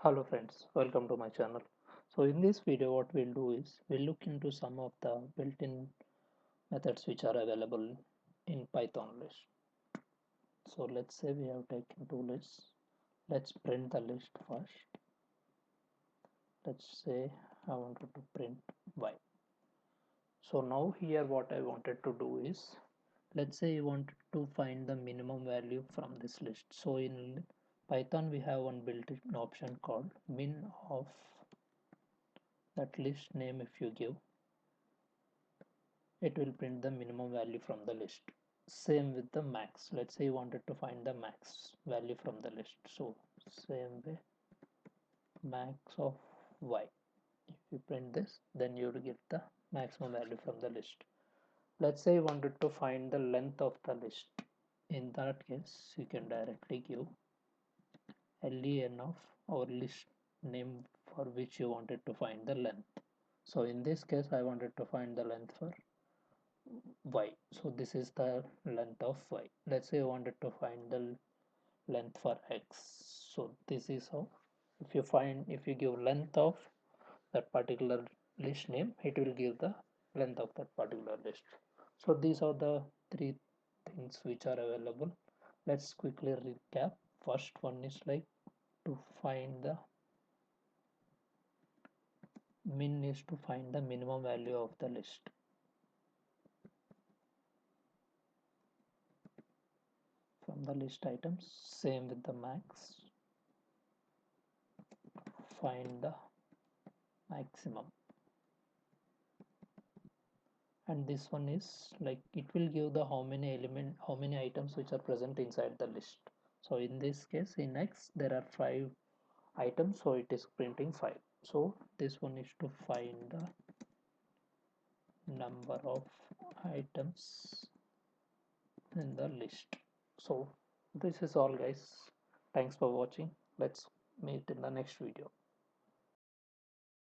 Hello friends, welcome to my channel. So in this video what we'll do is we'll look into some of the built-in methods which are available in Python list. So let's say we have taken two lists. Let's print the list first. Let's say I wanted to print y. So now here what I wanted to do is, let's say you wanted to find the minimum value from this list. So in Python we have one built-in option called min of that list name. If you give, it will print the minimum value from the list. Same with the max. Let's say you wanted to find the max value from the list. So same way, max of y. If you print this, then you will get the maximum value from the list. Let's say you wanted to find the length of the list. In that case, you can directly give len of our list name for which you wanted to find the length. So in this case, I wanted to find the length for y. So this is the length of y. Let's say I wanted to find the length for x. So this is how, if you give length of that particular list name, it will give the length of that particular list. So these are the three things which are available. Let's quickly recap. First one is like to find the min is to find the minimum value of the list. From the list items, same with the max, find the maximum. And this one is like it will give the how many items which are present inside the list. So in this case, in x there are 5 items, so it is printing 5. So this one is to find the number of items in the list. So this is all guys, thanks for watching. Let's meet in the next video.